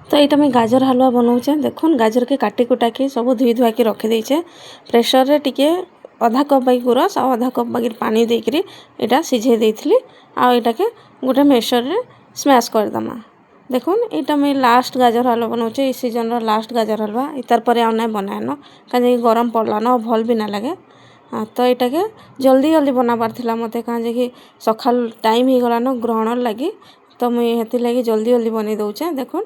तो यहाँ मैं गाजर हलवा बनाऊे देखुन गाजर के काटी कुटा के सब धुई धुआ के रखी देचे प्रेसर रे टिके आधा कप बागी गुरस आ आधा कप बागी पानी देकरी एटा सिझे देइथिली आ एटा के गोटे मेसर रे स्मैश कर दमा। देखुन एटा मैं लास्ट गाजर हलवा बनाऊे इस सीजन रो लास्ट गाजर हलवा इतार पर आ नहीं बनाएन कहीं गरम पड़ला न भल भी ना लगे। हाँ तो यहाँ के जल्दी जल्दी बनाबार थिला मते कहीं कि सकाल टाइम ही गलान ग्रहण लगी तो मुझे हेती लगी जल्दी जल्दी बनी दौचे। देखुन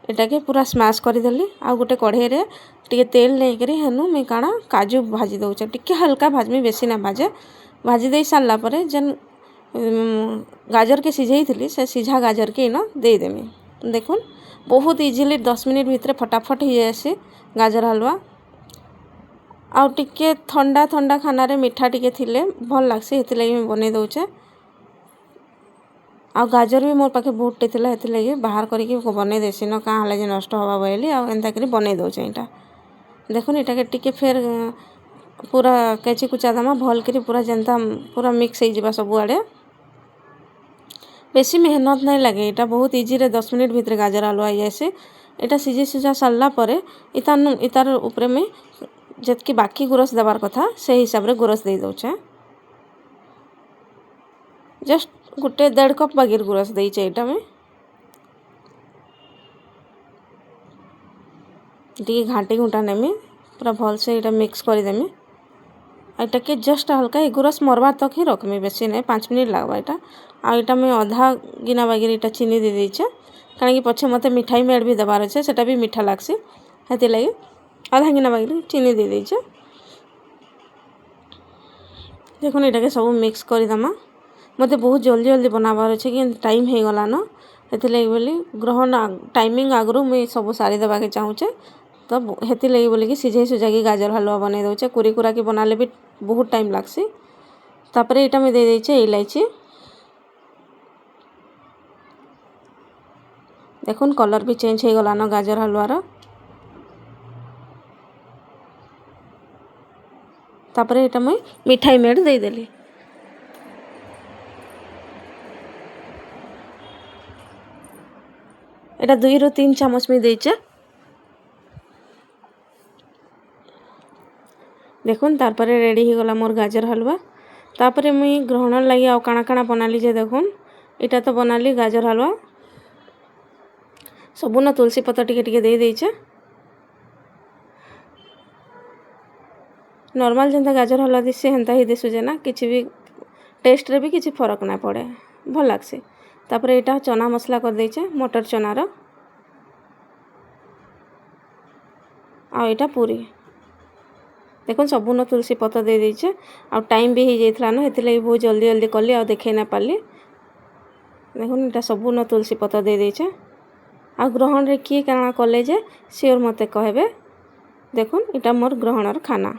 एटा के पूरा स्मैश करदेली आ गोटे कढ़ई रे टिके तेल लेकरी हेनु मैं काଣା काजू भाजी दौचे टिके हल्का भाजमी बेसी ना भाजे भाजी दे सारला परे जेन गाजर के सिझे थी से सीझा गाजर के इन देदेमी। देखुन बहुत इजिली 10 मिनट भितर फटाफट हो जाए गाजर हलवा आउ टिके ठंडा ठंडा खाना रे मीठा टिके थिले भल लागसी हेती लगी मैं बने दौचे। आ गाजर भी मोर पाखे बहुत टे थिला हेती लगी बाहर करके बने देसी न का हला जे नष्ट हवा बोली आ एंता करी बने दौचे। एटा देखुन एटा के टिके फिर पूरा कैची कुचा दमा भल करी पूरा जनता पूरा मिक्स हो जिबा सब आड़े बेसी मेहनत नहीं लगे एटा बहुत इजी रे 10 मिनट भितर गाजर हलवा जाएसे। एटा सिझे सिझा सारला परे इतार ऊपर में जतकी बाकी गुरस देवार कथा से हिसाब रे गुरस दे दौचे जस्ट गोटे 1.5 कप बागिर गुरस देइचे एटा में टी घाटी घुंटा नेमी पूरा भल से एटा मिक्स कर देमी। एटा के जस्ट हल्का ये गुरस मरबार तक ही रखमी बेसी नहीं 5 मिनट लगवा एटा आ एटा मैं आधा गिना बागिर एटा चीनी दे देइचे कारण कि पछे मते मिठाई मेड भी देबार अच्छे सेटा भी मीठा लागसी हेती लगी आधा गिना बागिर चीनी दे देइचे। देखुन एटा के सब मिक्स कर दमा मते बहुत जल्दी जल्दी बनाबार अच्छे कि टाइम हो गला न हेती लगी बोली ग्रहण टाइमिंग आगरू मुई सब सारी देबा के चाहूचे तो हेती लगी बोली कि सिझे सुझा के गाजर हलवा बने दौचे कुरी कुरा के बनाले भी बहुत टाइम लागसी। तापरे एटा में दे देइचे इलायची देखुन कलर भी चेंज हो गला न गाजर हलवार। तापरे एटा मैं मिठाई मेड दे देली एटा 2 ରୁ 3 चामच में देइचे। देखुन तारपरे रेडी हो गला मोर गाजर हलवा। तापरे मुई ग्रहण लगी आ काଣା काଣା बनाली जे देखुन एटा तो बनाली गाजर हलवा सबुन तुलसी पत्ता टिके टिके दे देइचे नॉर्मल जनता गाजर हलवा दिसे हेंता ही दिसुजे ना किछि भी टेस्ट रे भी किछि फरक ना पड़े भल लागसे। तापरे एटा चना मसला कर देइचे मटर चनार आ एटा पूरी देखुन सबुन तुलसी पत्ता दे देइचे आ टाइम भी हो जाइथला न हेती लगी बहुत जल्दी जल्दी कली आ देखे ना पाली। देखुन एटा सबुन तुलसी पत्ता दे देइचे आ ग्रहण रे किए काଣା कले जे सियोर मते कहबे। देखुन एटा मोर ग्रहणर खाना।